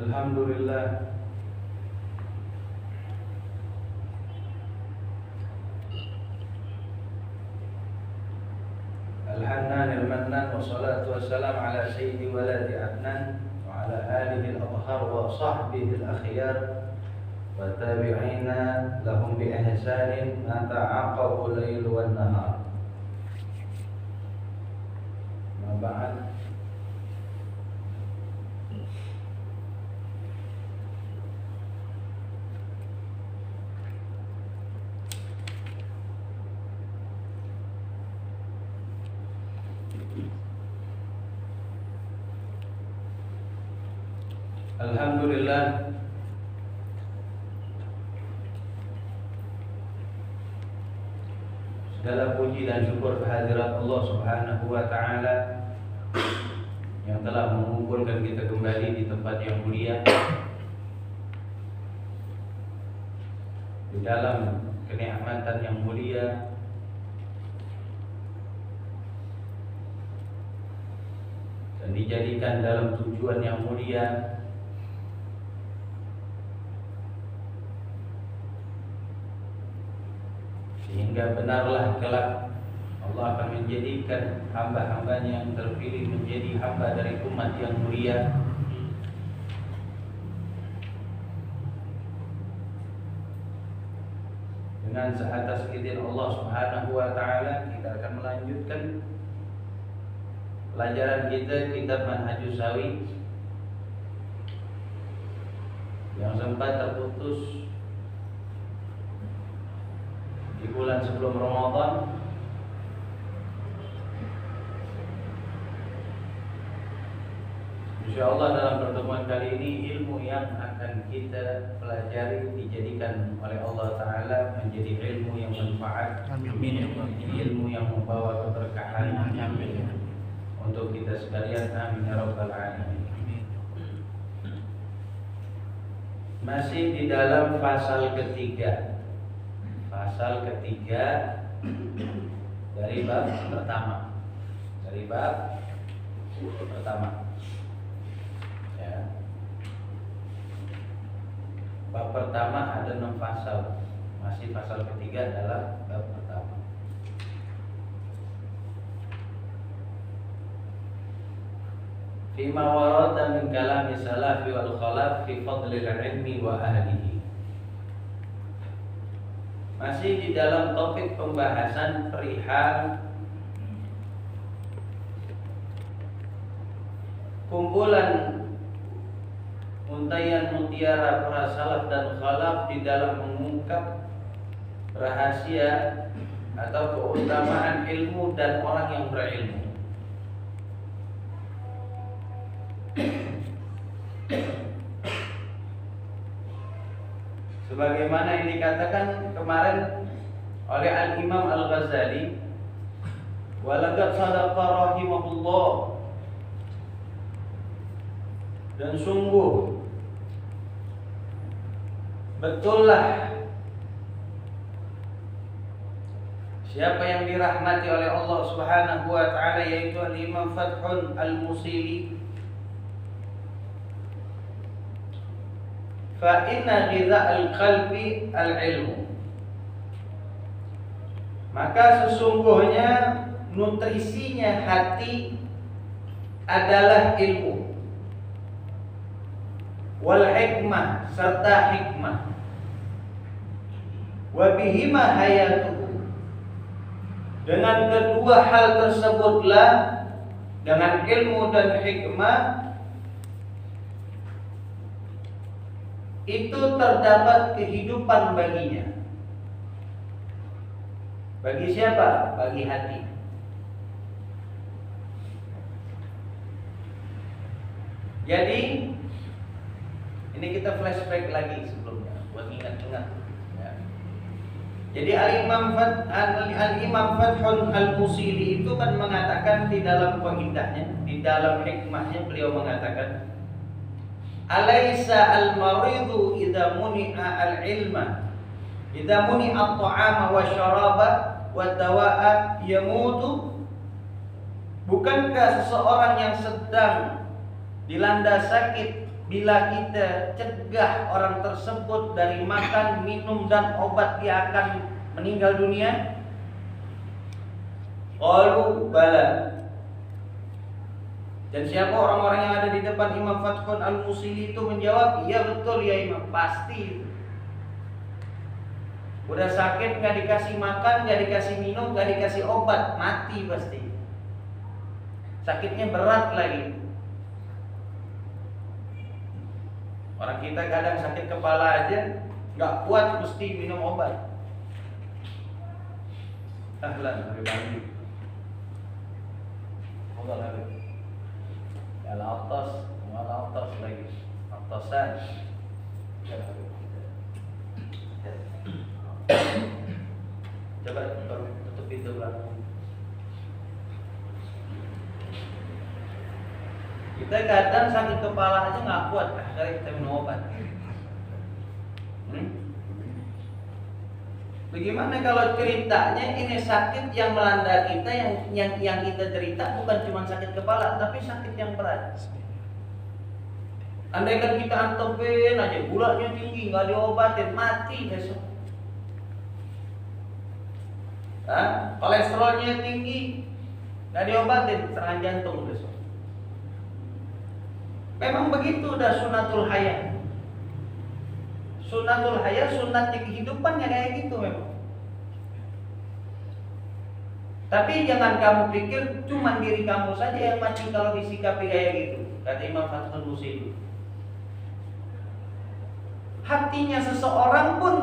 Alhamdulillah Al-Hannan Al-Mannan Wassalatu wassalam ala sayyidi waladi adnan Wa ala alihi al-adhar wa sahbihi al-akhyar Wa tabi'ina lahum bi ihsanin Ma ta'aqabu layl wa nahar Ma ba'd Alhamdulillah segala puji dan syukur kehadirat Allah Subhanahu wa taala yang telah mengumpulkan kita kembali di tempat yang mulia di dalam kenikmatan yang mulia dan dijadikan dalam tujuan yang mulia sehingga benarlah kelak Allah akan menjadikan hamba-hambanya yang terpilih menjadi hamba dari umat yang mulia dengan seatas izin Allah Subhanahu wa taala. Kita akan melanjutkan pelajaran kita kitab Manhajus Sawi yang sempat terputus di bulan sebelum Ramadan. InsyaAllah dalam pertemuan kali ini ilmu yang akan kita pelajari dijadikan oleh Allah Ta'ala menjadi ilmu yang manfaat, ilmu yang membawa keberkahan untuk kita sekalian. Amin ya rabbal alamin. Masih di dalam pasal ketiga dari bab pertama. Ya. Bab pertama ada 6 pasal. Masih pasal ketiga adalah bab pertama. Fima warada min kalami salafi wal khalaf fi fadlil ilmi wa ahlihi. Masih di dalam topik pembahasan perihal kumpulan untayan mutiara para salaf dan khalaf di dalam mengungkap rahasia atau keutamaan ilmu dan orang yang berilmu. Sebagaimana yang dikatakan kemarin oleh Al-Imam Al-Ghazali, walaqad sadaqa rahimahullah, dan sungguh betullah siapa yang dirahmati oleh Allah Subhanahu wa taala, yaitu Al-Imam Fathun Al-Musili, fa inna ghidha'al qalbi al-ilmu, maka sesungguhnya nutrisinya hati adalah ilmu, wal hikmah, serta hikmah, wa bihima hayatuhu, dengan kedua hal tersebutlah, dengan ilmu dan hikmah, itu terdapat kehidupan baginya. Bagi siapa? Bagi hati. Jadi ini kita flashback lagi sebelumnya buat ingat-ingat ya. Jadi Al-Imam Fathun Al-Musili itu kan mengatakan di dalam qaidahnya, di dalam hikmahnya beliau mengatakan, alaysa al-maridu idza muni'a al-ilma, idza muni'a at-ta'ama wa syaraba wa dawa'a yamutu. Bukankah seseorang yang sedang dilanda sakit bila kita cegah orang tersebut dari makan, minum dan obat, dia akan meninggal dunia? Qalu bala. Dan siapa orang-orang yang ada di depan Imam Fathun Al-Musili itu menjawab, iya betul ya Imam, pasti. Udah sakit gak dikasih makan, gak dikasih minum, gak dikasih obat, mati pasti. Sakitnya berat lagi. Orang kita kadang sakit kepala aja gak kuat, mesti minum obat. Ahlan, Habib Ali. Moga Habib. Al-Attas, Al-Attas lagi. Attasan. Coba tutup pintu belakang. Kita kadang sakit kepala aja nggak kuat, akhirnya kita minum obat. Bagaimana kalau ceritanya ini sakit yang melanda kita, yang kita cerita bukan cuma sakit kepala, tapi sakit yang berat. Andaikan kita antepin aja, gulanya tinggi, nggak diobatin, mati besok. Kolesterolnya tinggi, nggak diobatin, serangan jantung besok. Memang begitu, udah sunnatul hayat. Sunnatul hayat, sunnat kehidupannya kayak gitu memang. Tapi jangan kamu pikir cuma diri kamu saja yang mati kalau disikapi kayak gitu, kata Imam Fathul Musili. Hatinya seseorang pun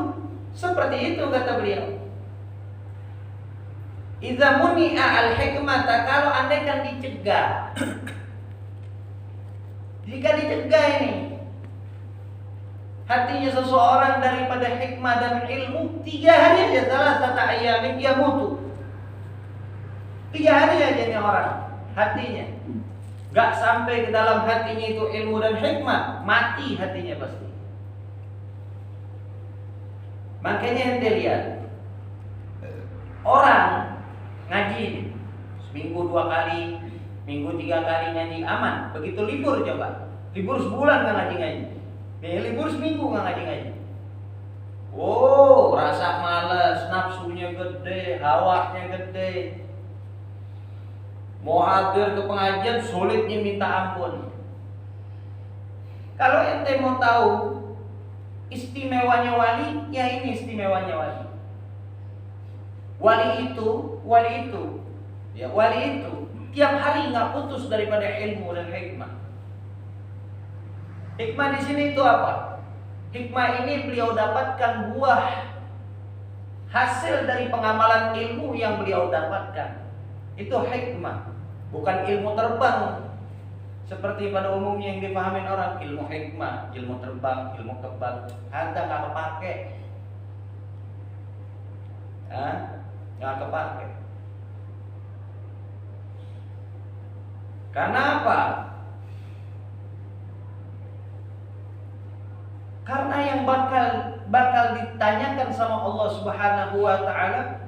seperti itu, kata beliau. Idza muni'a al-hikmata, kalau andaikan dicegah. Jika dicegah ini hatinya seseorang daripada hikmah dan ilmu, 3 hari aja, salah satu ayamin dia mutu. 3 hari aja nih orang hatinya gak sampai ke dalam hatinya itu ilmu dan hikmah, mati hatinya pasti. Makanya ente lihat orang ngaji seminggu 2 kali, minggu 3 kali ngaji aman. Begitu libur, coba libur sebulan gak ngaji-ngaji, libur seminggu gak ngaji-ngaji, oh rasa malas, nafsunya gede, hawanya gede, mau hadir ke pengajian sulitnya minta ampun. Kalau ente mau tahu istimewanya wali, ya ini istimewanya wali. Wali itu tiap hari nggak putus daripada ilmu dan hikmah. Hikmah di sini itu apa? Hikmah ini beliau dapatkan buah hasil dari pengamalan ilmu yang beliau dapatkan. Itu hikmah, bukan ilmu terbang seperti pada umumnya yang dipahamin orang. Ilmu hikmah, ilmu terbang, ilmu kebal, ada nggak kepake, nggak kepake. Karena apa? Karena yang bakal ditanyakan sama Allah Subhanahu wa taala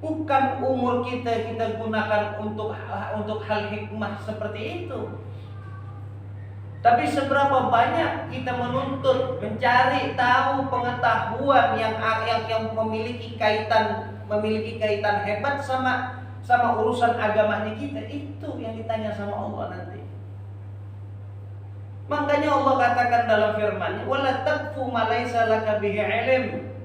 bukan umur kita gunakan untuk hal hikmah seperti itu. Tapi seberapa banyak kita menuntut, mencari tahu pengetahuan yang memiliki kaitan hebat sama urusan agamanya kita, itu yang ditanya sama Allah nanti. Makanya Allah katakan dalam firman-Nya, "Wala taqfu ma laysa laka bihi ilm."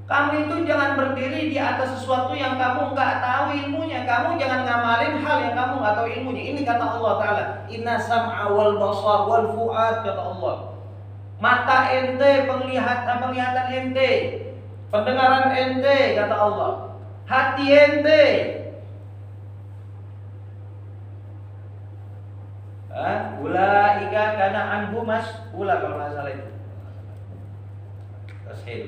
Kamu itu jangan berdiri di atas sesuatu yang kamu nggak tahu ilmunya. Kamu jangan ngamalin hal yang kamu nggak tahu ilmunya. Ini kata Allah Ta'ala, "Inna sam'a wal basar wal fu'ad," kata Allah. Mata ente, penglihatan ente, pendengaran ente, kata Allah. Hati ente, ulaika kana anhu mas'ula, kalau nggak salah itu. Tashil.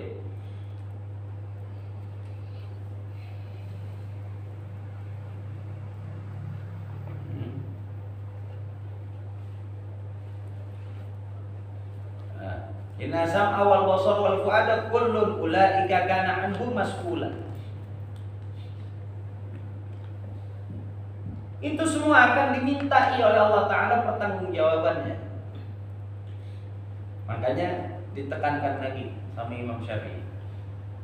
Inna sam'a wal basar wal fu'ada kullun ulaika kana anhu mas'ula. Itu semua akan dimintai oleh Allah Ta'ala pertanggungjawabannya. Makanya ditekankan lagi sama Imam Syafi'i,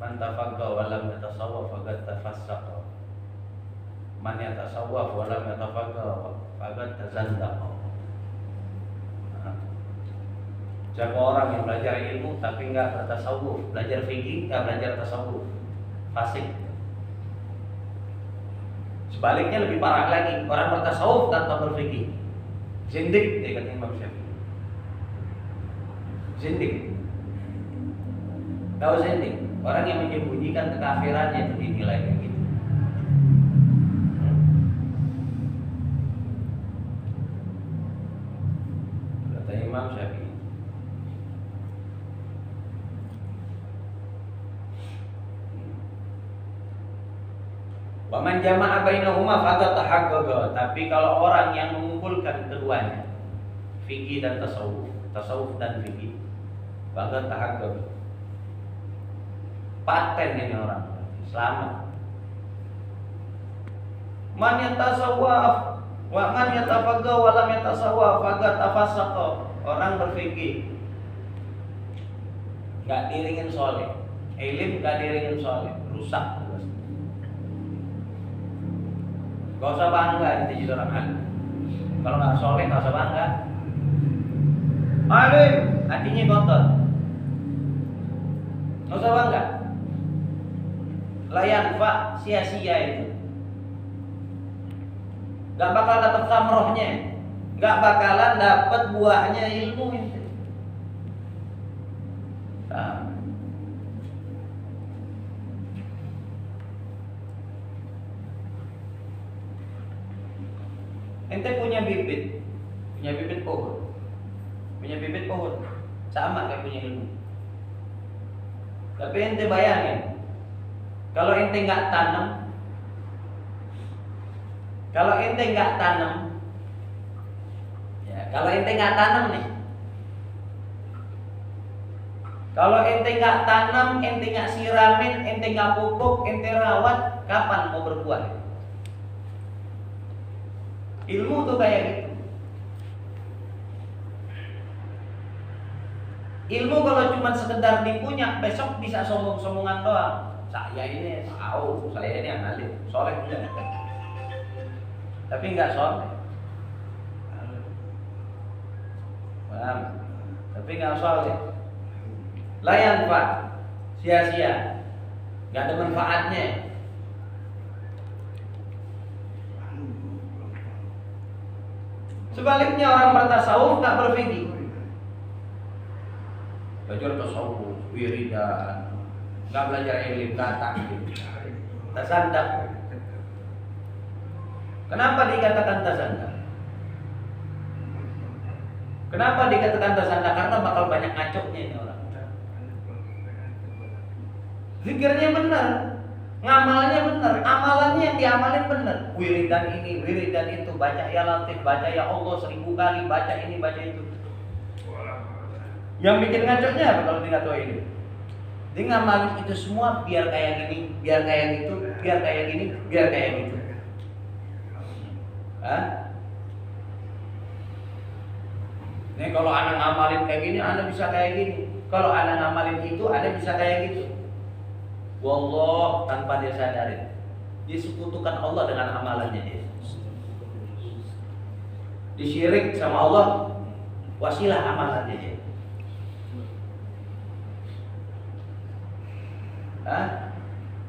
man tafaqqa wa lam yatasawwaf faqad tafassaqa, man yatasawwaf wa lam yatafaqqa faqad tazandaqa. Siapa orang yang belajar ilmu tapi enggak bertasawuf, belajar fikih enggak belajar tasawuf, fasik. Sebaliknya lebih parah lagi, orang bertasawuf tanpa berfikih, zindik, dia kata Imam Syafi'i. Zindik. Tahu zindik? Orang yang menyembunyikan kekafirannya itu dinilai kayak gitu. Kata Imam Syafi'i. Wa man jama'a bainahuma faqad tahaqqaqa. Tapi kalau orang yang mengumpulkan keduanya, fikih dan tasawuf, tasawuf dan fikih, faqad tahaqqaqa. Paten ini orang, selamat. Man yatasawwaf wa man yatafaqqa wa lam yatasawwaf faqad tafassaqa. Orang berfikih enggak diiringin soleh, ilmu enggak diiringin soleh, rusak. Gak usah bangga itu jadi orang alim. Kalau nggak soleh nggak usah bangga. Alim, hatinya kotor. Nggak usah bangga. Layan pak, sia-sia itu. Gak bakal dapat samrohnya, gak bakalan dapat buahnya ilmu itu. Nah. Ente punya bibit pohon, sama kayak punya ilmu. Tapi ente bayangin, kalau ente nggak tanam, ya kalau ente nggak tanam nih, kalau ente nggak tanam, ente nggak siramin, ente nggak pupuk, ente rawat, kapan mau berbuah? Ilmu tuh kayak gitu. Ilmu kalau cuma sekedar dipunya, besok bisa sombong-sombongan doang. Saya ini tahu, saya ini alim, soleh juga. Tapi nggak soleh. Paham? Tapi nggak soleh. Layan pak, sia-sia, nggak ada manfaatnya. Sebaliknya orang bertasawuf tak berfikih. Belajar tasawuf, wiridan, nggak belajar ilmu, nggak taklim, tasandak. Kenapa dikatakan tasandak? Kenapa dikatakan tasandak? Karena bakal banyak ngacoknya ini orang. Zikirnya benar, ngamalnya benar, amalannya yang diamalin benar. Wiridan ini, wiridan itu, baca ya Latif, baca ya Allah 1000 kali, baca ini, baca itu. Yang bikin ngacoknya apa kalau dia nggak tahu ini? Dia ngamalin itu semua biar kayak gini, biar kayak gitu, biar kayak gini, biar kayak gitu. Hah? Nih kalau anak ngamalin kayak gini, anak bisa kayak gini. Kalau anak ngamalin itu, anak bisa kayak gitu. Wallah, tanpa dia sadari, dia sekutukan Allah dengan amalannya dia. Disyirik sama Allah, wasilah amalannya dia. Hah?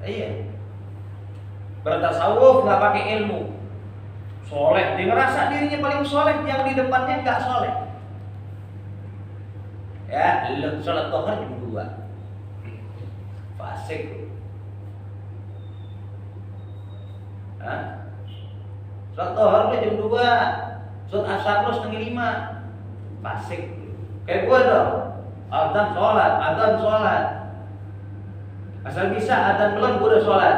Iya. Bertasawuf nggak pakai ilmu, soleh. Dia ngerasa dirinya paling soleh, yang di depannya nggak soleh. Ya, sholat duha jam 2. Fasik. Hah? Sholat duha jam 2, sholat asar lu 4:30. Fasik. Kayak gua dong. Adzan sholat. Asal bisa adzan belum gua udah sholat.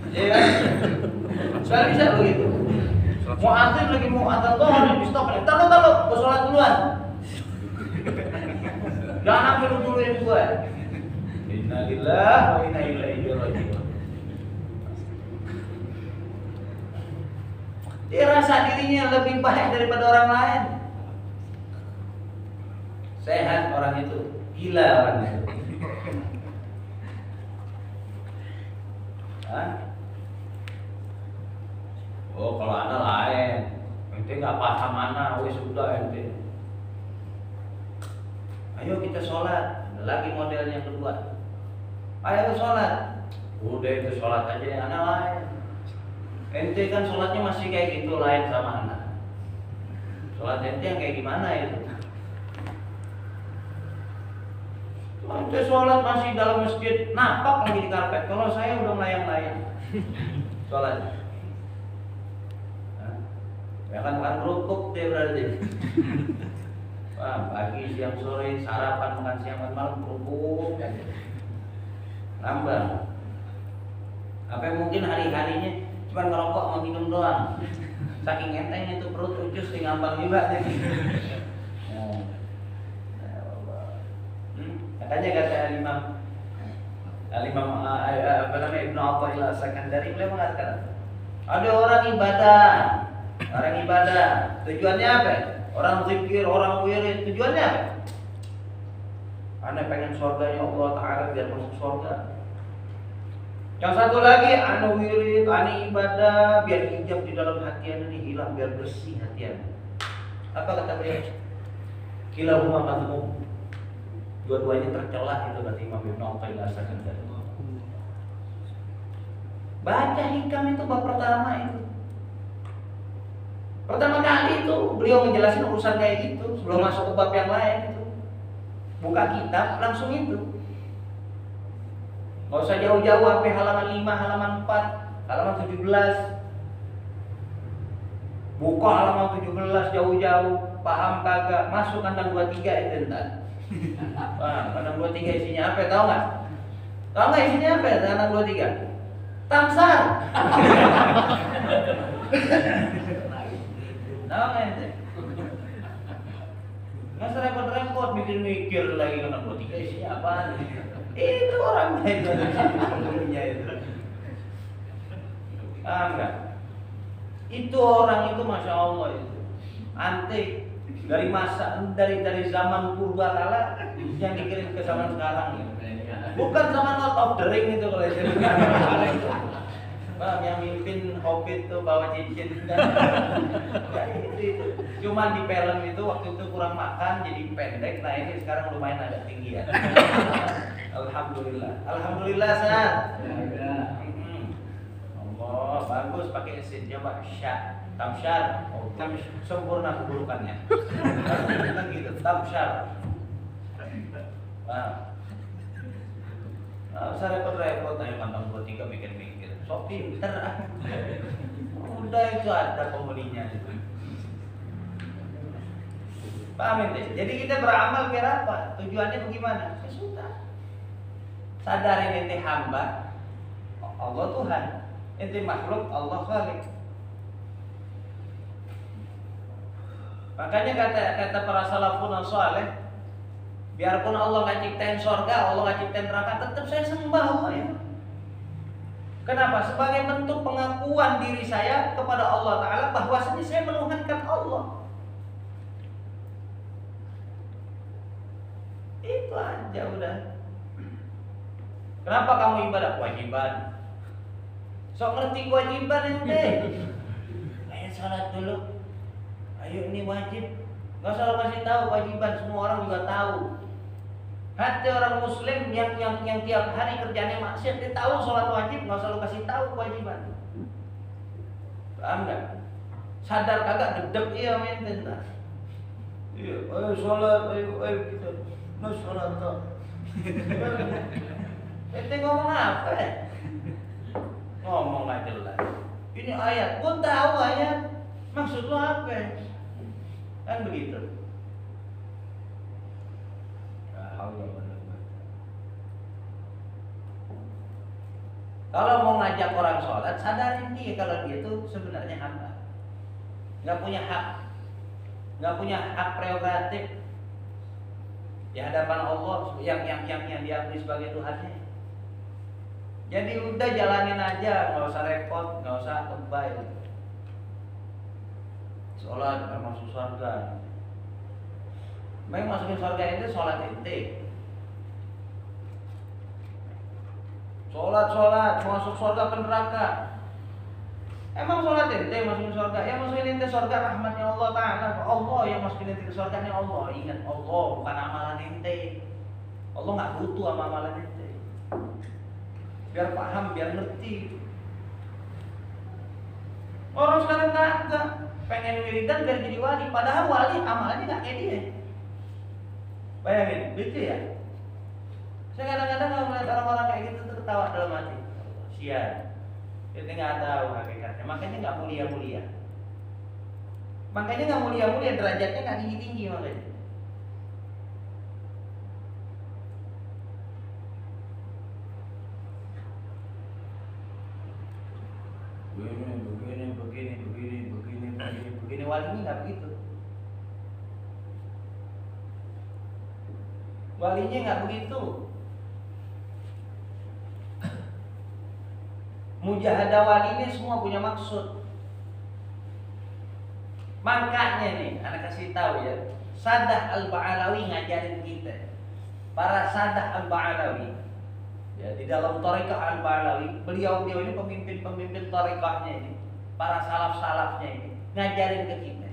Iya kan? Asal bisa begitu. Mau adzan lagi mau adzan duha di stop. Taruh, gua sholat duluan. Jangan ambil duluin gue. Innalillahi wa inna ilaihi raji'un. Dia rasa dirinya lebih baik daripada orang lain. Sehat orang itu, gila orang itu. Hah? Oh kalau anda lain, ente nggak paham mana, wes sudah ente. Ayo kita sholat, lagi model yang kedua. Ayo sholat, udah itu sholat aja yang anak lain. Ente kan sholatnya masih kayak gitu, lain sama anak. Sholat ente yang kayak gimana itu? Ente sholat masih dalam masjid, napak lagi di karpet. Kalau saya udah melayang-layang sholat. Ya kan kerupuk dia berarti. Wah, pagi, siang, sore, sarapan, makan siang, makan malam, kerupuk aja. Nambah. Apa mungkin hari-harinya cuma ngerokok sama minum doang. Saking enteng itu perut ucus di ngambang juga deh. Katanya kata Imam apa namanya Ibnu Athaillah As-Sakandari, beliau mengatakan ada orang ibadah, tujuannya apa? Orang zikir, orang wirid, tujuannya apa? Anda pengen surganya Allah Ta'ala biar masuk surga. Yang satu lagi, anda wirid, anda ibadah biar hijab di dalam hati anda ini hilang, biar bersih hati anda. Apa kata beliau? Kilahuma madhmum. Dua-duanya tercela, itu kata Imam Ibnu Athaillah As-Sakandari. Baca hikam itu bab pertama itu. Pertama kali itu beliau menjelaskan urusan kayak gitu sebelum masuk ke bab yang lain itu. Buka kitab langsung itu. Gak usah jauh-jauh sampai halaman 5, halaman 4, halaman 17. Buka halaman 17 jauh-jauh, paham kagak, masuk kandang 23 itu entar. Wah, kandang 23 isinya apa? Tahu nggak? Tahu nggak isinya apa? Kandang 23. Tamsar. Tahu nggak itu? Nggak usah repot-repot mikir-mikir lagi kandang 23 isinya apaan? Itu orangnya itu. Paham nggak? Itu orang itu masya Allah itu antik. Dari zaman purbakala yang dikirim ke zaman sekarang ya. Bukan zaman Lord of the Ring itu kalau itu. Bang yang mimpin Hobbit tuh bawa cincin itu. Cuman di film itu waktu itu kurang makan jadi pendek. Nah ini sekarang lumayan agak tinggi ya. Alhamdulillah San. Allah bagus pakai sin coba syah. Tamsyar, sempurna keburukannya. Kan gitu, tamsyar. Nah, usah repot-repot, ayo kantong 23 mikir-mikir. Sok pinter. Udah itu ada penghuninya itu. Paham ente? Jadi kita beramal biar apa? Tujuannya bagaimana? Ya sudah. Sadarin ente hamba, Allah Tuhan. Ente makhluk, Allah Khalik. Makanya kata para salafun saleh, biarpun Allah nggak ciptain surga, Allah nggak ciptain neraka, tetap saya sembah Allah ya. Kenapa? Sebagai bentuk pengakuan diri saya kepada Allah Ta'ala bahwasanya saya menuhankan Allah. Itu aja udah. Kenapa kamu ibadah? Kewajiban. Sok ngerti kewajiban ente. Ayo salat dulu. Ayo ini wajib. Gak usah lo kasih tahu kewajiban, semua orang juga tahu. Hati orang muslim yang tiap hari kerjanya maksiat, dia tahu sholat wajib, gak usah lo kasih tahu kewajiban. Paham gak? Sadar kagak dedek iya menten. Iya, ayo sholat, ayo kita sholat kok. Ente ngomong apa ya? Ngomong gak jelas. Ini ayat, gua tahu ayat. Maksud lo apa? Kan begitu. Kalau mau ngajak orang sholat, sadarin dia kalau dia itu sebenarnya hamba, nggak punya hak prerogatif di hadapan Allah yang diakui sebagai Tuhannya. Jadi udah jalanin aja, nggak usah repot, nggak usah lebay. sholat akan masuk surga. Memang masukin surga itu sholat ente. Sholat masuk surga ke neraka. Emang sholat ente masukin surga? Yang masukin ente surga rahmatnya Allah Ta'ala. Allah yang masukin ente ke surganya Allah. Ingat Allah bukan amalan ente. Allah nggak butuh sama amalan ente. Biar paham, biar ngerti. Orang sekarang nggak pengen wiridan biar jadi wali, padahal wali amalannya nggak kayak dia. Bayangin, gitu ya. Saya kadang-kadang kalau melihat orang-orang kayak gitu tertawa dalam hati. Sian, kita nggak tahu hakikatnya. Makanya nggak mulia-mulia. Makanya nggak mulia-mulia, derajatnya nggak tinggi-tinggi makanya. Begini walinya nggak begitu. Walinya nggak begitu. Mujahadah wali ini semua punya maksud. Makanya nih, anak kasih tahu ya. Sadah Al-Ba'alawi ngajarin kita. Para Sadah Al-Ba'alawi ya, di dalam Thariqah Al-Ba'alawi, beliau ini pemimpin-pemimpin Thariqahnya ini, para salaf-salafnya ini ngajarin ke kita.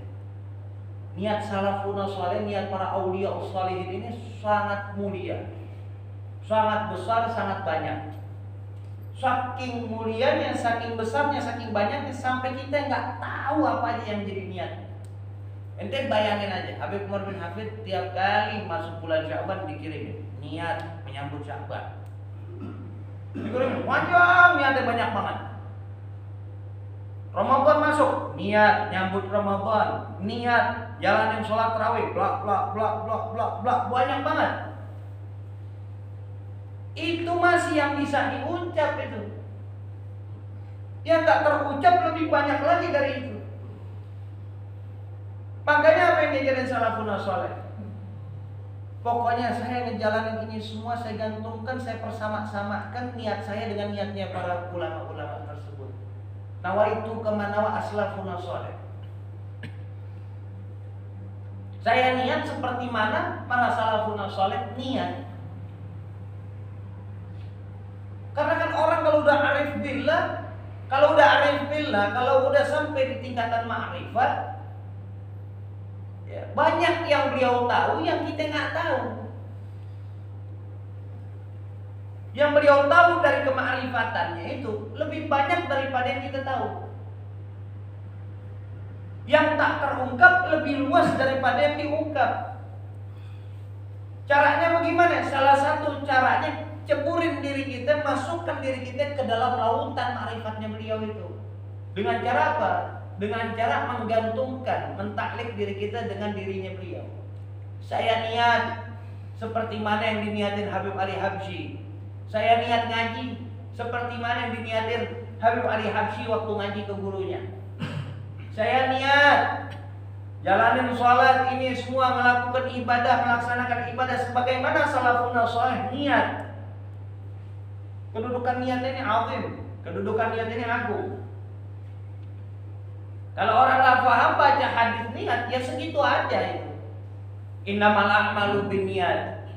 Niat salafun saleh, niat para aulia ushalihin ini sangat mulia, sangat besar, sangat banyak. Saking mulianya, saking besarnya, saking banyaknya sampai kita nggak tahu apa aja yang jadi niat. Ente bayangin aja, Habib Umar bin Hafid tiap kali masuk bulan Sya'ban dikirimin niat menyambut Sya'ban. Dikirimin panjang, niatnya banyak banget. Ramadan masuk, niat nyambut Ramadan, niat jalanin sholat tarawih, blak banyak banget. Itu masih yang bisa diucap itu. Yang nggak terucap lebih banyak lagi dari itu. Makanya apa yang diajarin salafun saleh? Pokoknya saya ngejalanin ini semua, saya gantungkan, saya persama-samakan niat saya dengan niatnya para ulama-ulama tersebut. Nawaitu kama nawa aslafun saleh. Saya niat seperti mana para salafun saleh niat. Karena kan orang kalau udah arif billah, kalau udah sampai di tingkatan ma'rifat, ya, banyak yang beliau tahu yang kita nggak tahu. Yang beliau tahu dari kema'rifatannya itu lebih banyak daripada yang kita tahu. Yang tak terungkap lebih luas daripada yang diungkap. Caranya bagaimana? Salah satu caranya ceburin diri kita, masukkan diri kita ke dalam lautan ma'rifatnya beliau itu. Dengan cara apa? Dengan cara menggantungkan, mentaklik diri kita dengan dirinya beliau. Saya niat seperti mana yang diniatin Habib Ali Habsyi. Saya niat ngaji seperti mana yang diniatin Habib Ali Habsyi waktu ngaji ke gurunya. Saya niat jalanin sholat ini semua, melakukan ibadah, melaksanakan ibadah sebagaimana salafun saleh niat. Kedudukan niatnya ini azim, kedudukan niat ini agung. Kalau orang nggak paham baca hadis niat, ya segitu aja itu. Innamal a'malu binniyat.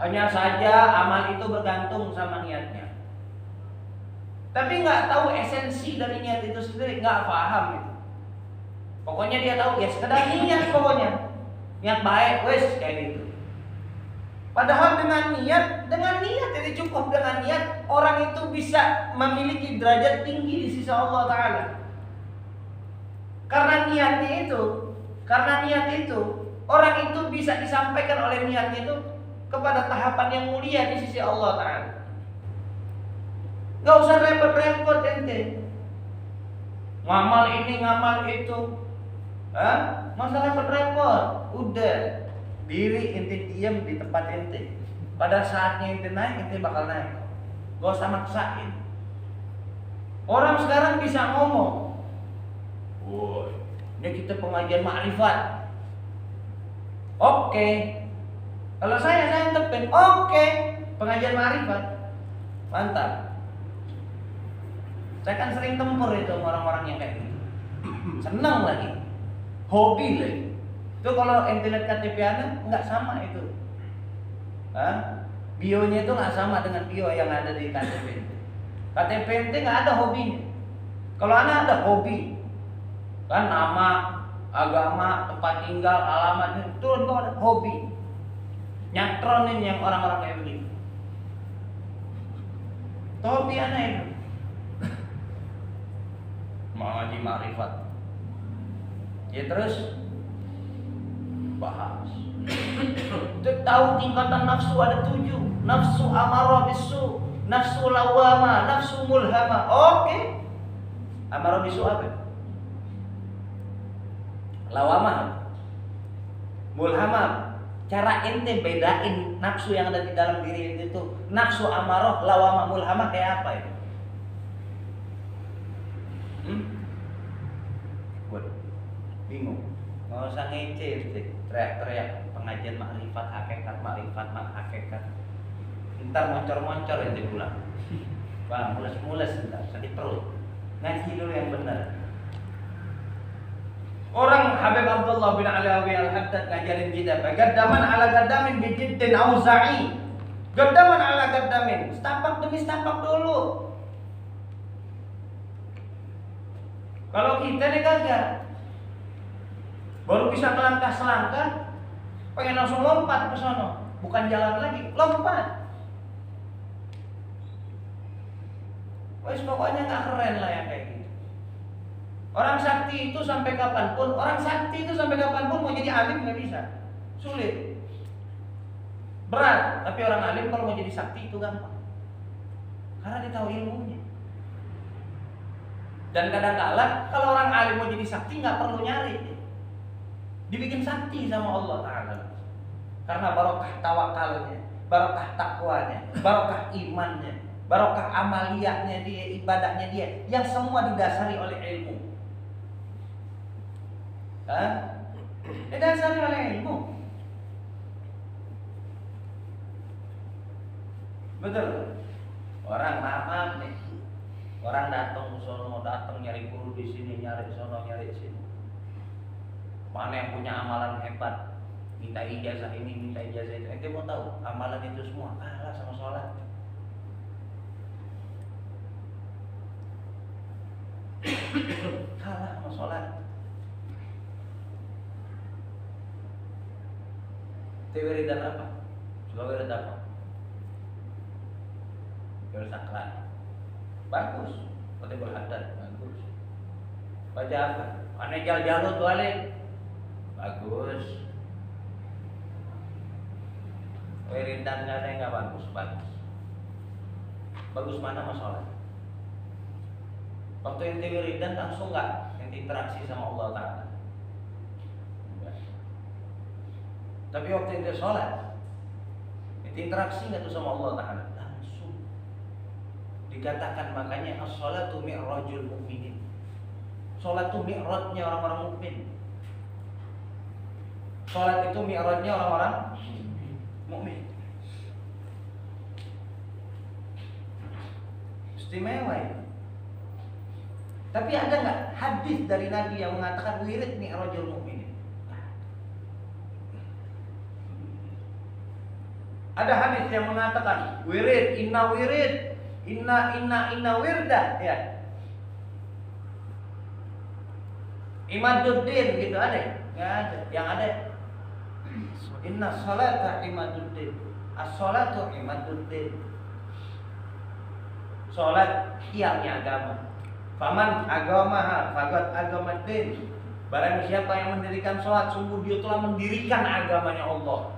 Hanya saja amal itu bergantung sama niatnya. Tapi nggak tahu esensi dari niat itu sendiri, nggak paham gitu. Pokoknya dia tahu ya sekedar niat pokoknya. Niat baik, wes kayak gitu. Padahal dengan niat jadi cukup dengan niat orang itu bisa memiliki derajat tinggi di sisi Allah Ta'ala. Karena niat itu orang itu bisa disampaikan oleh niatnya itu kepada tahapan yang mulia di sisi Allah Ta'ala. Gak usah repot-repot ente ngamal ini ngamal itu, masa repot-repot. Udah diri ente diam di tempat ente. Pada saatnya ente naik, ente bakal naik. Gak usah maksain. Orang sekarang bisa ngomong, woi, ini kita pengajian ma'rifat. Oke. Kalau saya tepin, oke, pengajian ma'rifat. Mantap. Saya kan sering tempur itu orang-orang yang kayak gitu. senang lagi, hobi lagi. Itu kalau ente lihat KTP anak nggak sama itu. Bionya itu nggak sama dengan bio yang ada di KTP ente. KTP ente nggak ada hobinya. Kalau anak ada hobi, kan nama, agama, tempat tinggal, alamat itu ada hobi. Nyatronin yang orang-orang kayak begitu. Hobi anak itu. Mau ngaji ma'rifat. Ya terus bahas. Tahu tingkatan nafsu ada 7. Nafsu amarah bisu, nafsu lawama, nafsu mulhama. Oke. Amarah bisu apa? Lawama. Mulhama. Cara ente bedain nafsu yang ada di dalam diri ente itu. Nafsu amarah, lawama, mulhama kayak apa itu? Bingung. Nggak usah ngece, teriak-teriak pengajian makrifat hakikat, makrifat hakikat. Ntar moncor-moncor ente pulang. Bang, mules-mules ntar sakit perut. Ngaji dulu yang benar. Orang Habib Abdullah bin Alawi Al-Haddad ngajarin kita, gaddaman ala gaddamin bijiddin auza'i. Gaddaman ala gaddamin, setapak demi setapak dulu. Kalau kita nih kagak, baru bisa melangkah selangkah, pengen langsung lompat ke sono, bukan jalan lagi, lompat. Wes pokoknya nggak keren lah yang kayak gitu. Orang sakti itu sampai kapanpun mau jadi alim nggak bisa, sulit, berat. Tapi orang alim kalau mau jadi sakti itu gampang, karena dia tahu ilmunya. Dan kadang-kala kalau orang alim mau jadi sakti nggak perlu nyari. Dibikin sakti sama Allah Ta'ala. Karena barokah tawakalnya, barokah takwanya, barokah imannya, barokah amaliyahnya dia, ibadahnya dia, yang semua didasari oleh ilmu. Didasari oleh ilmu. Betul. Orang maaf nih. Orang datang ke sono, datang nyari guru di sini, nyari sono, nyari sini. Mana yang punya amalan hebat? Minta ijazah ini, minta ijazah itu. Ente mau tahu amalan itu semua kalah sama sholat. Kalah sama sholat. Wiridan apa? Coba wiridan apa? Wiridan sakral. Bagus. Qutbul Haddad bagus. Baca apa? Aneh jal-jalut walid. Bagus. Wiridan nggak ada yang nggak bagus, bagus. Bagus mana masalah? Waktu ente wiridan langsung nggak ente interaksi sama Allah Ta'ala. Tapi waktu ente sholat, ente interaksi nggak tuh sama Allah Ta'ala? Langsung. Dikatakan makanya as-sholatu mi'rajul mu'minin. Sholat itu mi'rajnya orang-orang mukmin. Sholat itu mi'rajnya orang-orang mukmin. Istimewa ya. Tapi ada nggak hadis dari Nabi yang mengatakan wirid mi'rajul mukmin? Ada hadis yang mengatakan wirid, inna wirid, inna wirda ya. Imaduddin gitu ada ya? Nggak ada. Yang ada inna salata imaduddin. As-salatu imaduddin. Salat tiangnya agama. Faman agamaha faqad agamaddin. Barang siapa yang mendirikan salat, sungguh dia telah mendirikan agamanya Allah.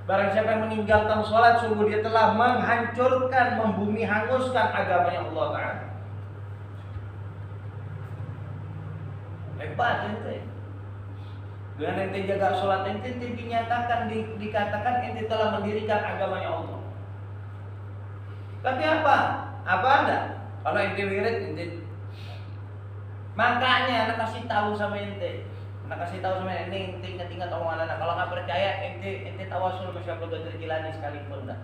Barang siapa yang meninggalkan salat, sungguh dia telah menghancurkan, membumi hanguskan agamanya Allah Ta'ala. Hebat ente. Dengan ente jaga sholat ente dinyatakan, dikatakan ente telah mendirikan agamanya Allah. Tapi apa? Apa ada? Kalau ente wirid ente. Makanya anak kasih tahu sama ente. Anak kasih tahu sama ente ingat-ingat omongan anak. Kalau nggak percaya ente tawasul sama Syekh Abdul Qadir Jilani sekalipun dah.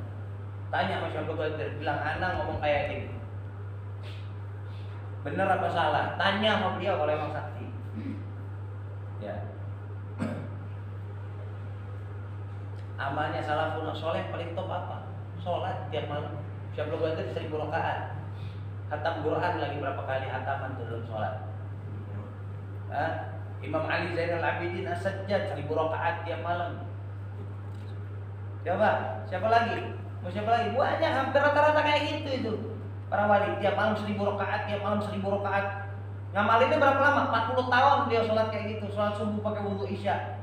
Tanya sama Syekh Abdul Qadir, bilang anak ngomong kayak ini. Benar apa salah? Tanya sama beliau kalau emang sakti. Ya. Amalnya salafun soleh paling top apa? Sholat tiap malam. Siapa lo itu 1000 rakaat. Khatam Quran lagi berapa kali khataman tuh dalam sholat? Imam Ali Zainal Abidin As-Sajjad 1000 rakaat tiap malam. Coba, siapa lagi? Mau siapa lagi? Banyak, hampir rata-rata kayak gitu itu. Para wali tiap malam 1000 rakaat, tiap malam 1000 rakaat. Ngamalinnya berapa lama? 40 tahun dia sholat kayak gitu. Sholat subuh pakai wudu isya.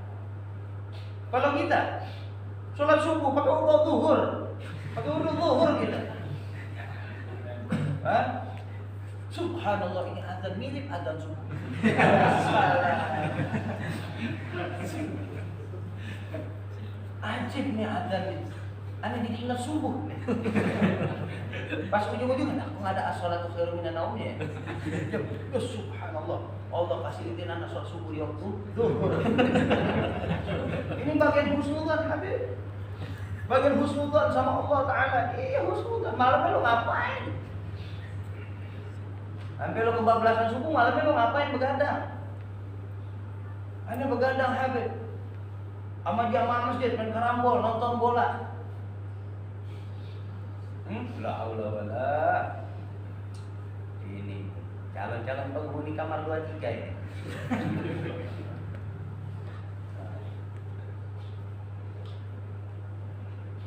Kalau kita sholat subuh pakai wudu zuhur, pakai wudu zuhur gitu. Subhanallah, ini azan mirip azan subuh. Ajib nih azan ini. Ana jadi ingat subuh. Pas ujung-ujungnya aku nggak ada as-shalatu khairum minan naum ya. Ya subhanallah. Allah kasih izin anak sholat subuh di waktu zuhur. Ini bagian husnudzan Habib. Bagian husnudzan sama Allah Ta'ala. Iya husnudzan. Malamnya lo ngapain? Sampai lo kebablasan subuh, malamnya lo ngapain begadang? Anda begadang Habib. Sama jamaah masjid main karambol, nonton bola. La haula wala. Ini calon-calon penghuni kamar 23 ini.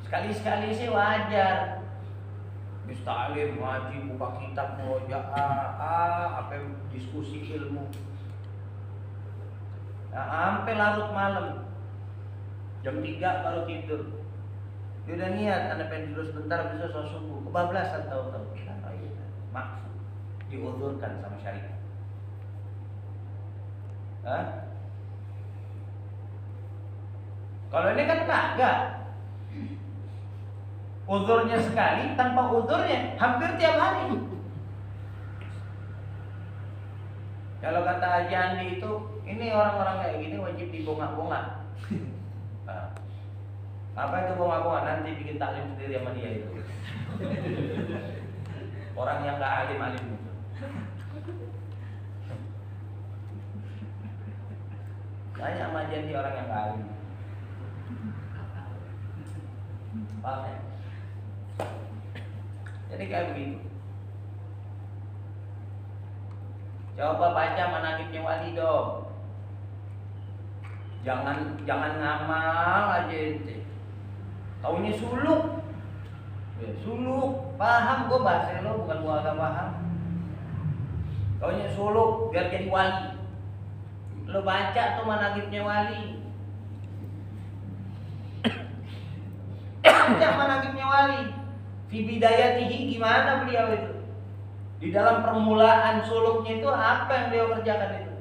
Sekali-sekali sih wajar. Habis ta'lim, ngaji, buka kitab, murojaah, apa diskusi ilmu. Nah, sampai larut malam. Jam 3 baru tidur. Dia udah niat, anda pengen tidur sebentar bisa sholat subuh. Kebablasan tahu-tahu. Maksud diuzurkan sama syariat. Kalau ini kan kagak. Uzurnya sekali, tanpa uzurnya hampir tiap hari. Kalau kata Haji Andi itu, ini orang-orang kayak gini wajib dibongak-bongak. Apa itu bongak-bongak? Nanti bikin taklim sendiri sama dia itu. Orang yang gak alim-alim itu. Banyak sama Haji Andi orang yang gak alim. Paham ya? Jadi kayak begitu. Coba baca manaqibnya wali dong. Jangan ngamal aja ente. Taunya suluk. Ya, suluk. Paham gua bahasa lo, bukan gua agak paham. Taunya suluk biar jadi wali. Lo baca tuh manaqibnya wali. Baca manaqibnya wali. Fi bidayatihi gimana beliau itu? Di dalam permulaan suluknya itu apa yang beliau kerjakan itu?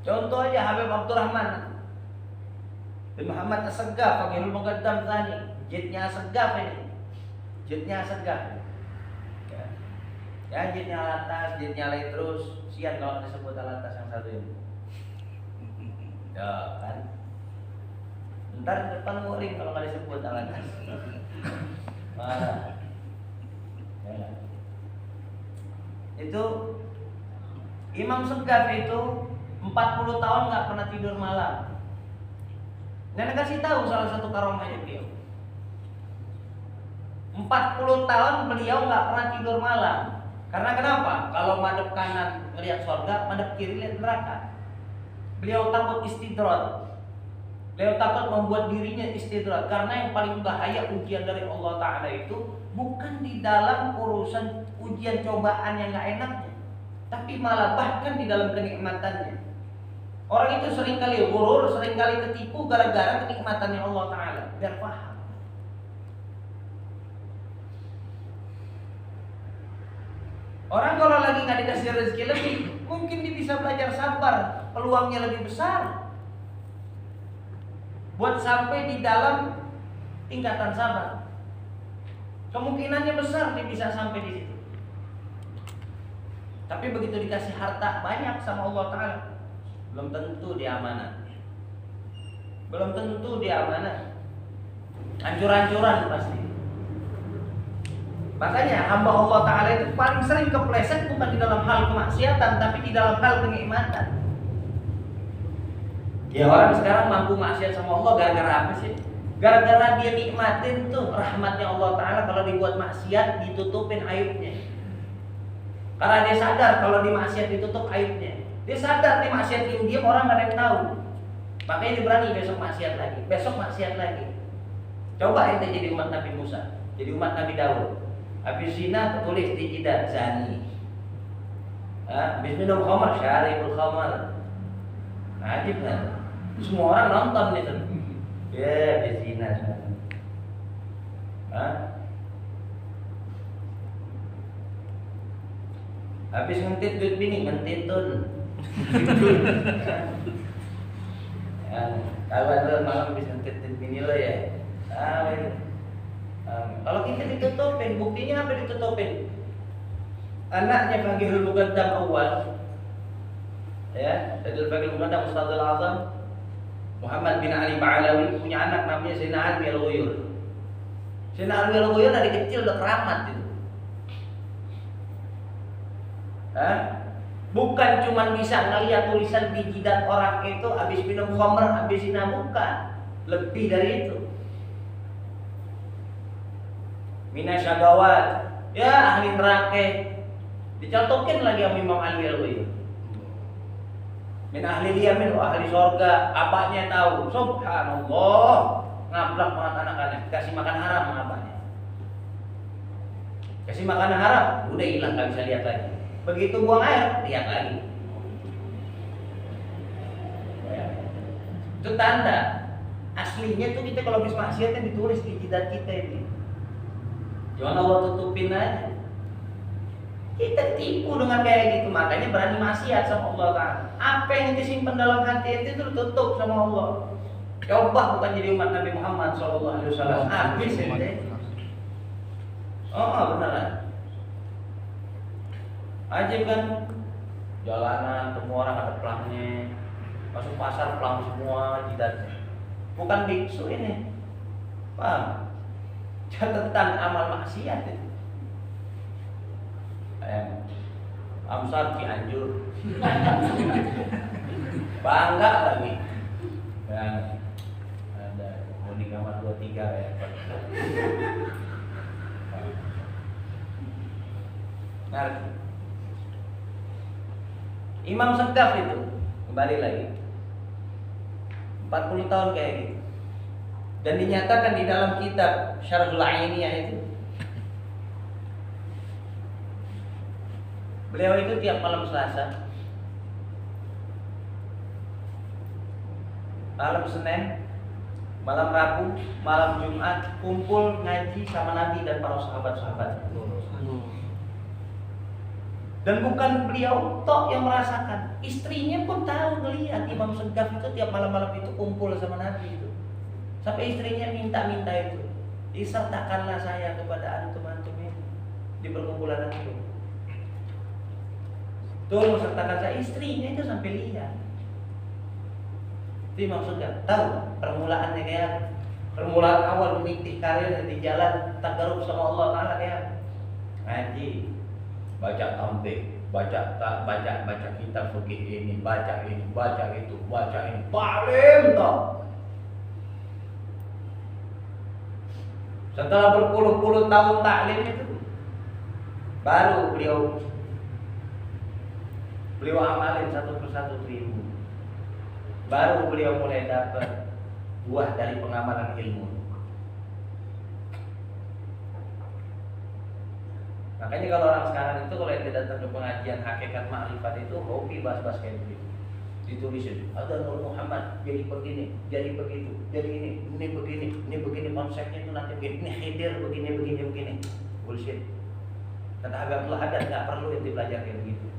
Contoh aja Habib Abdurrahman bin Muhammad As-Saggaf, Faqihul Muqaddam Tsani, jidnya As-Saggaf ini. Jidnya As-Saggaf. Ya, jidnya alatas, jidnya lay terus. Sian kalau disebut alatas yang satu ini. Ya, kan? Ntar depan muring kalau nggak disebut alatas. Marah. Ya. Itu Imam Saggaf itu 40 tahun nggak pernah tidur malam. Nenek kasih tahu salah satu karomahnya beliau. 40 tahun beliau nggak pernah tidur malam. Karena kenapa? Kalau madep kanan melihat surga, madep kiri lihat neraka. Beliau takut istidrat. Beliau takut membuat dirinya istidrat. Karena yang paling bahaya ujian dari Allah Ta'ala itu bukan di dalam urusan ujian cobaan yang nggak enaknya, tapi malah bahkan di dalam kenikmatannya. Orang itu seringkali gurur, seringkali ketipu gara-gara kenikmatannya Allah Ta'ala. Biar paham. Orang kalau lagi nggak dikasih rezeki lebih, mungkin dia bisa belajar sabar, peluangnya lebih besar buat sampai di dalam tingkatan sabar. Kemungkinannya besar dia bisa sampai di situ. Tapi begitu dikasih harta banyak sama Allah Ta'ala, belum tentu dia amanah. Belum tentu dia amanah. Hancur-hancuran pasti. Makanya hamba Allah Ta'ala itu paling sering kepleset bukan di dalam hal kemaksiatan, tapi di dalam hal kenikmatan. Ya orang sekarang mampu maksiat sama Allah gara-gara apa sih? Gara-gara dia nikmatin tuh rahmatnya Allah Ta'ala. Kalau dibuat maksiat ditutupin aibnya. Karena dia sadar kalau di maksiat ditutup aibnya. Dia sadar di maksiat diam orang gak ada yang tahu. Makanya dia berani besok maksiat lagi, besok maksiat lagi. Coba ente jadi umat Nabi Musa, jadi umat Nabi Daud. Habis zina tertulis di jidat zani. Habis minum khamar syaribul khamar. Ajib kan? Semua orang nonton itu. Ya, habis zina sekarang. Habis ngentit duit bini, ngentitun. Kawan lo malam habis ngentit duit bini lo ya. Kalau kita ditutupin, buktinya apa ditutupin? Anaknya Faqihul Muqaddam awal, ya, Sayyidul Faqihul Muqaddam Ustadzul Azam Muhammad bin Ali Ba'alawi punya anak namanya Sayyidina Alwi Al-Ghuyur. Sayyidina Alwi Al-Ghuyur dari kecil udah keramat itu. Bukan cuma bisa ngeliat tulisan di jidat orang itu habis minum khamr, habis zina, bukan. Lebih dari itu. Minasyagawat, ya ahli neraka, dicontohin lagi sama Imam Ali Al-Ghuyur. Min ahli yamin wa ahli surga, abahnya tahu. Subhanallah, ngablak banget anak-anak, kasih makan haram sama abahnya. Kasih makan haram, udah hilang, gak bisa lihat lagi. Begitu buang air, lihat lagi. Itu tanda. Aslinya tuh kita kalau habis maksiatnya ditulis di jidat kita ini. Jangan Allah tutupin aja. Kita tipu dengan kayak gitu, makanya berani maksiat sama Allah Ta'ala. Apa yang disimpan dalam hati itu tutup sama Allah. Coba bukan jadi umat Nabi Muhammad SAW. Habis ente. Oh beneran. Ajib kan? Jalanan, semua orang ada pelangnya. Masuk pasar pelang semua jidatnya. Bukan biksu ini. Paham? Catatan amal maksiat itu. Amsar Cianjur. Bangga lagi. Dan ada Boni kamar 23 ya. Nah, Imam Segaf itu kembali lagi 40 tahun kayak gitu. Dan dinyatakan di dalam kitab Syarhul Ainiyah itu, beliau itu tiap malam Selasa, malam Senin, malam Rabu, malam Jumat kumpul ngaji sama Nabi dan para sahabat-sahabat. Dan bukan beliau tok yang merasakan, istrinya pun tahu ngelihat Imam Segaf itu tiap malam-malam itu kumpul sama Nabi itu. Sampai istrinya minta-minta itu, disertakanlah saya kepada antum-antum ini di perkumpulan antum. Tolong sertakan saya, istrinya itu sampai lihat. Itu maksudnya tahu permulaannya kayak permulaan awal menitik karir di jalan takarub sama Allah Ta'ala kayak ngaji, baca tampil, baca kitab fikih ini, baca itu, baca ini, paling toh. Setelah berpuluh-puluh tahun taklim itu, baru beliau amalin satu persatu ilmu. Baru beliau mulai dapat buah dari pengamalan ilmu. Makanya kalau orang sekarang itu kalau yang datang ke pengajian hakikat makrifat itu hobi bahas-bahas kayak begitu. Ditulisin, ada Nur Muhammad jadi begini, jadi begitu, jadi ini begini konsepnya itu nanti begini, ini hidir begini. Bullshit. Kata Agabullah ada, nggak perlu itu belajar kayak begitu.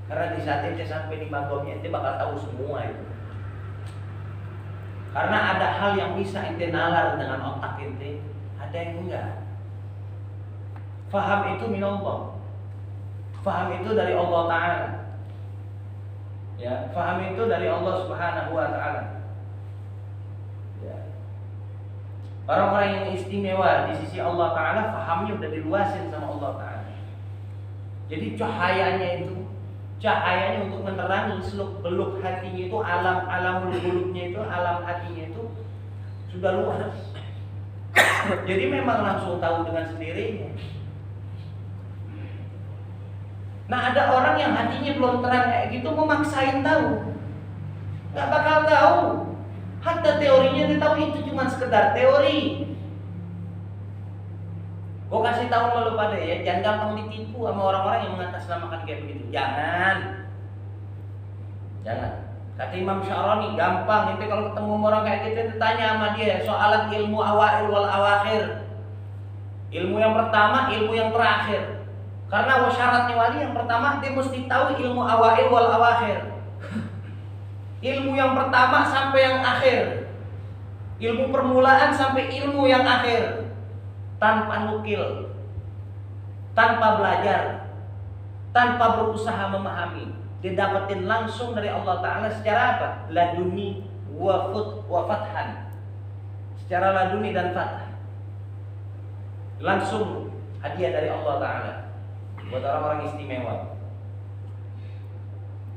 Karena di saat itu sampai di makomnya, ente bakal tahu semua itu. Karena ada hal yang bisa ente nalar dengan otak ente, ada yang enggak. Faham itu min Allah. Faham itu dari Allah Ta'ala. Ya, faham itu dari Allah Subhanahu wa Ta'ala. Ya. Orang-orang yang istimewa di sisi Allah Ta'ala, fahamnya udah diluasin sama Allah Ta'ala. Jadi cahayanya untuk menerangi seluk beluk hatinya itu, alamul qulubnya itu, alam hatinya itu sudah luas. Jadi memang langsung tahu dengan sendirinya. Nah, ada orang yang hatinya belum terang kayak gitu, memaksain tahu, nggak bakal tahu. Hatta teorinya dia tahu itu cuma sekedar teori. Gue kasih tahu lo pada ya, jangan gampang ditipu sama orang-orang yang mengatasnamakan kayak begitu. Jangan. Kata Imam Syarani, gampang. Nanti kalau ketemu orang kayak gitu, ditanya sama dia soalan ilmu awail wal awakhir. Ilmu yang pertama, ilmu yang terakhir. Karena syaratnya wali yang pertama dia mesti tahu ilmu awail wal awakhir. Ilmu yang pertama sampai yang akhir. Ilmu permulaan sampai ilmu yang akhir. Tanpa nukil, tanpa belajar, tanpa berusaha memahami. Dia dapetin langsung dari Allah Ta'ala secara apa? Laduni wa fathan. Secara laduni dan fathah. Langsung hadiah dari Allah Ta'ala buat orang-orang istimewa.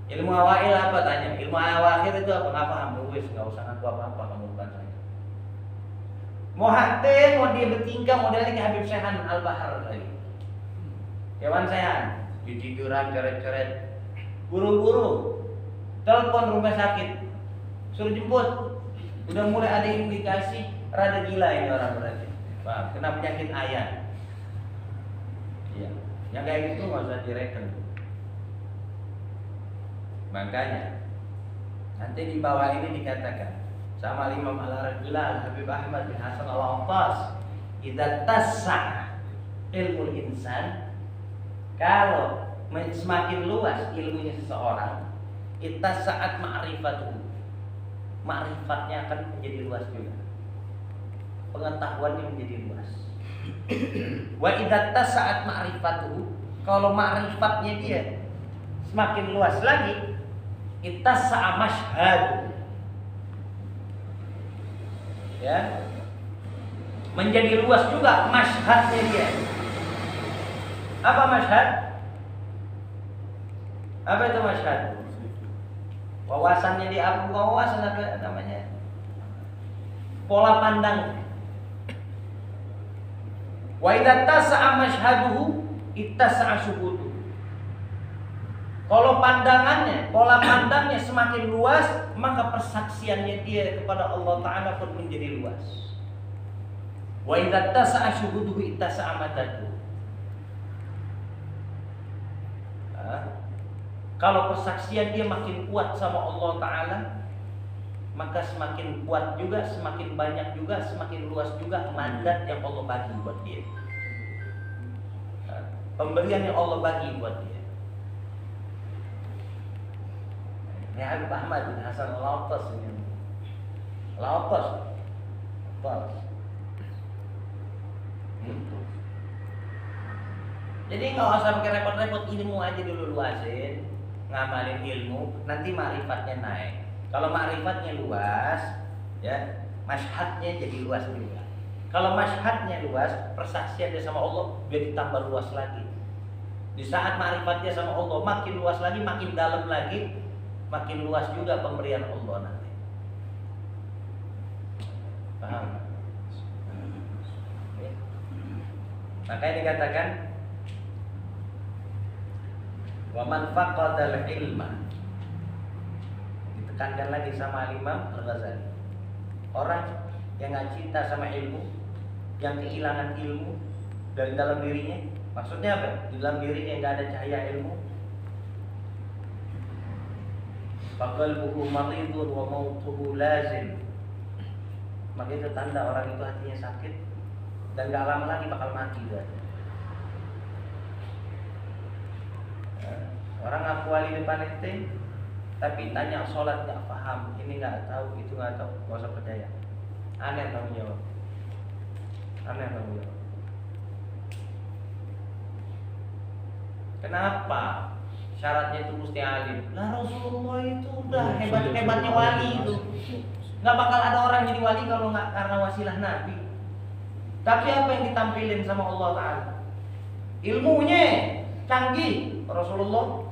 Ilmu awail apa tanya? Ilmu awakhir itu apa? Nggak paham, wis nggak usah ngaku apa-apa, kamu bukan saya. Mau hati, mau dia bertingkah modelnya kayak Habib Sehan Al-Bahar lagi. Hewan Sehan, ditiduran coret-coret, buru-buru, telepon rumah sakit, suruh jemput. Udah mulai ada indikasi rada gila ini orang berarti. Wah, kena penyakit ayan. Iya, yang kayak gitu nggak usah direken. Makanya nanti di bawah ini dikatakan sama Imam Al-Arqilal Habib Ahmad bin Hasan Al-Attas, idza tas'a ilmu insan, kalau semakin luas ilmunya seseorang, saat ma'rifatuhu, ma'rifatnya akan menjadi luas juga, pengetahuannya menjadi luas. Wa idza tas'at ma'rifatuhu, kalau ma'rifatnya dia semakin luas lagi, ittasa'a mashhad, ya, menjadi luas juga mashhadnya dia. Apa mashhad? Apa itu mashhad? Wawasannya dia, wawasan apa namanya? Pola pandang. Wa idza tasa'a mashhaduhu ittasa'a syuhuduhu. Kalau pandangannya, pola pandangnya semakin luas, maka persaksiannya dia kepada Allah Ta'ala pun menjadi luas. Wa idza tasa'a syuhuduhu ittasa'a madatuhu. Kalau persaksian dia makin kuat sama Allah Ta'ala, maka semakin kuat juga, semakin banyak juga, semakin luas juga mandat yang Allah bagi buat dia. Pemberian yang Allah bagi buat dia. Ini Habib Ahmad bin Hasan Al-Attas ini. Al-Attas. Jadi nggak usah pakai repot-repot, ilmu aja dulu luasin, ngamalin ilmu, nanti ma'rifatnya naik. Kalau ma'rifatnya luas, ya, masyhadnya jadi luas juga. Kalau masyhadnya luas, persaksian dia sama Allah jadi tambah luas lagi. Di saat ma'rifatnya sama Allah makin luas lagi, makin dalam lagi, makin luas juga pemberian Allah nanti. Paham? Makanya dikatakan wa man faqadal ilma, ditekankan lagi sama Imam Al-Ghazali, orang yang nggak cinta sama ilmu, yang kehilangan ilmu dari dalam dirinya. Maksudnya apa? Di dalam dirinya nggak ada cahaya ilmu. Faqalbuhu maridun wa mautuhu lazim. Maka itu tanda orang itu hatinya sakit dan gak lama lagi bakal mati dia. Orang ngaku wali depan ente, tapi tanya sholat gak paham, ini gak tahu, itu gak tahu, gak usah percaya. Aneh tanggung jawab. Aneh tanggung jawab. Kenapa? Syaratnya itu mesti alim. Nah Rasulullah itu udah hebat-hebatnya wali itu. Gak bakal ada orang jadi wali kalau nggak karena wasilah Nabi. Tapi apa yang ditampilin sama Allah Ta'ala? Ilmunya canggih. Rasulullah,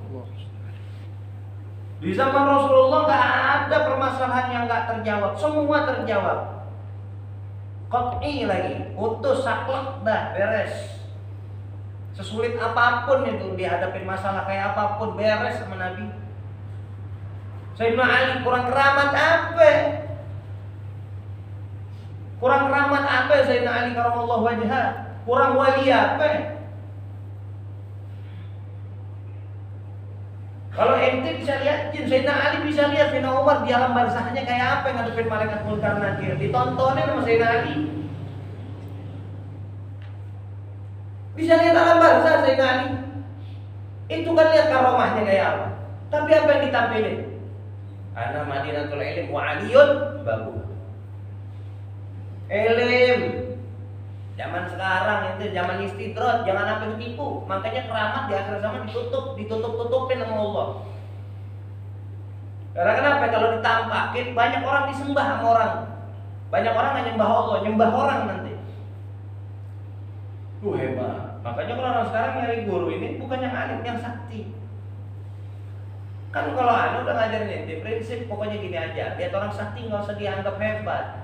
di zaman Rasulullah gak ada permasalahan yang gak terjawab. Semua terjawab. Qat'i lagi, putus, saklek, dah beres. Sesulit apapun itu dihadapin masalah kayak apapun, beres sama Nabi. Sayyidina Ali kurang keramat apa? Kurang keramat apa Sayyidina Ali karamallahu wajhah? Kurang wali apa? Kalau ente bisa lihat jin, Sayyidina Ali bisa lihat Sayyidina Umar di alam barzahnya kayak apa yang ngadepin malaikat Munkar Nakir. Ditontonin sama Sayyidina Ali. Bisa lihat alam barzah Sayyidina Ali. Itu kan lihat karomahnya kayak apa. Tapi apa yang ditampilin? Ana Madinatul Ilm wa Aliyun babu. Ilm. Zaman sekarang itu zaman istidrat, jangan sampai ditipu. Makanya keramat di akhir zaman ditutup-tutupin sama Allah. Karena kenapa? Kalau ditampakin banyak orang disembah sama orang. Banyak orang nggak nyembah Allah, nyembah orang nanti. Hebat. Makanya kalau orang sekarang nyari guru ini bukan yang alim, yang sakti. Kan kalau anu udah ngajarin inti prinsip pokoknya gini aja. Lihat orang sakti nggak usah dianggap hebat.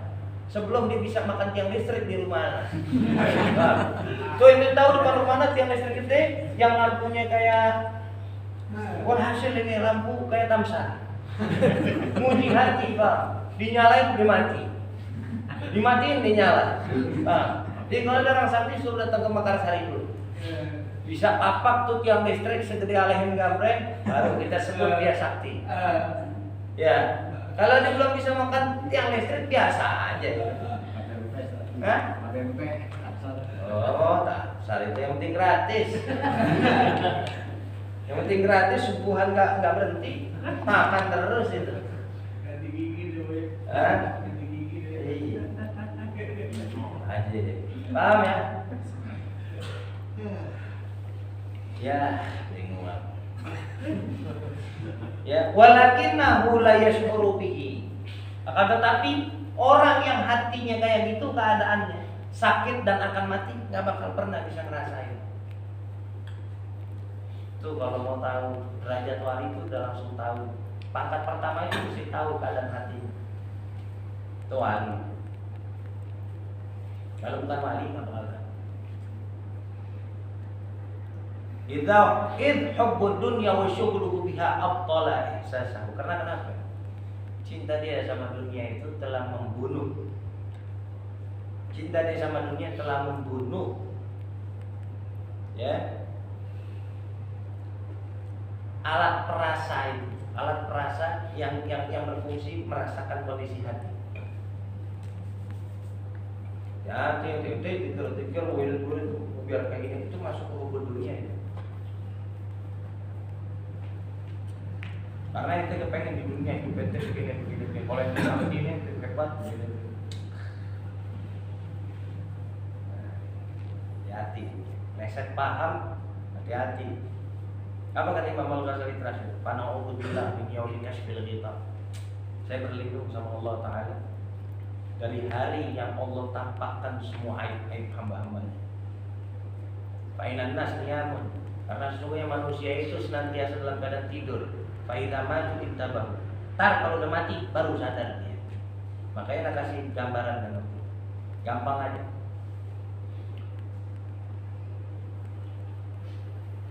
Sebelum dia bisa makan tiang listrik di rumah. Tuh ini tahu depan rumah tiang listrik gede yang lampunya kayak walhasil ini lampu kayak Tamsan. Muji hati Pak. Dinyalain dia mati. Dimatiin dia nyala. Jadi kalau ada orang sakti suruh datang ke Makassar dulu. Bisa papak tuh tiang listrik segede alehin gambreng, baru kita sebut dia sakti. Ya. Kalau dia belum bisa makan tiang listrik biasa aja. Hah? Oh, tak. Sari itu yang penting gratis. Yang penting gratis, subuhan nggak berhenti. Makan terus itu. Hah? Iya. Aja deh. Paham ya? Ya, bingung. Ya, walakinnahu la yash'uru bihi. Akan tetapi orang yang hatinya kayak gitu keadaannya, sakit dan akan mati, nggak bakal pernah bisa ngerasain. Tuh kalau mau tahu derajat wali itu udah langsung tahu. Pangkat pertama itu mesti tahu keadaan hati. Itu wali. Kalau bukan wali nggak bakal tahu. Id hubbud dunya wa syughluhu biha abtala ihsasahu. Karena kenapa? Cinta dia sama dunia itu telah membunuh. Cinta dia sama dunia telah membunuh. Ya. Alat perasa itu, alat perasa yang berfungsi merasakan kondisi hati. Ya, tikir biar kayak gini itu masuk ke hubbud dunia itu. Karena ente kepengen di dunia hidup ente begini. Kalau ente sama begini ente hebat begini. Hati-hati, leset paham, hati-hati. Apa kata Imam Al-Ghazali terakhir? Pana'udzubillah min yaumil kashfil ghita. Saya berlindung sama Allah Ta'ala dari hari yang Allah tampakkan semua aib-aib hamba-hambanya. Fa'inan nas niyamun. Karena sesungguhnya manusia itu senantiasa dalam keadaan tidur. Fa'idha maju intabahu. Tar kalau udah mati baru sadar dia. Makanya nak kasih gambaran dengan itu. Gampang aja.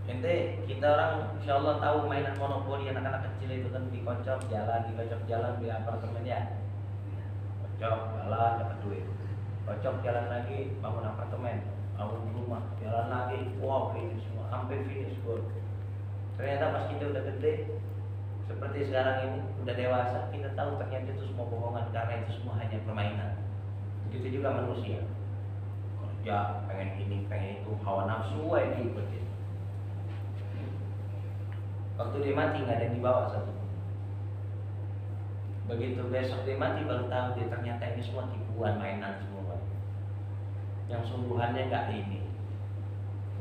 Ente kita orang insya Allah tahu mainan monopoli anak-anak kecil itu kan dikocok jalan di apartemen ya. Kocok jalan dapat duit. Kocok jalan lagi bangun apartemen, bangun rumah, jalan lagi, wow finish semua, hampir finish goal. Ternyata pas kita udah gede, seperti sekarang ini udah dewasa, kita tahu ternyata itu semua bohongan karena itu semua hanya permainan. Begitu juga manusia, kerja pengen ini pengen itu, hawa nafsu aja diikutin. Waktu dia mati nggak ada yang dibawa satu. Begitu besok dia mati baru tahu dia ternyata ini semua tipuan mainan semua. Yang sungguhannya nggak ini,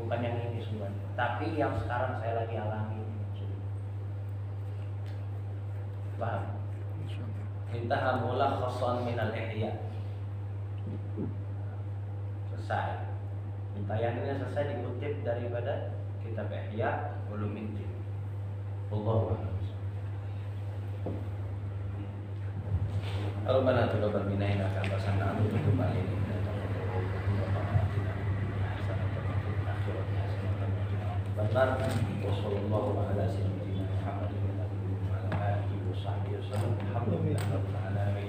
bukan yang ini sungguhan, tapi yang sekarang saya lagi alami. Paham? Intaha mulakhasan minal ihya. selesai. Tayangannya selesai dikutip daripada kitab Ihya Ulumuddin. Wallahu a'lam. Rabbana taqabbal minna innaka antas samiul alim wa tub alaina innaka antal tawwabur rahim. Wa sallallahu ala sayyidina Muhammadin wa ala alihi wa sahbihi wasallam. Alhamdulillah rabbil alamin.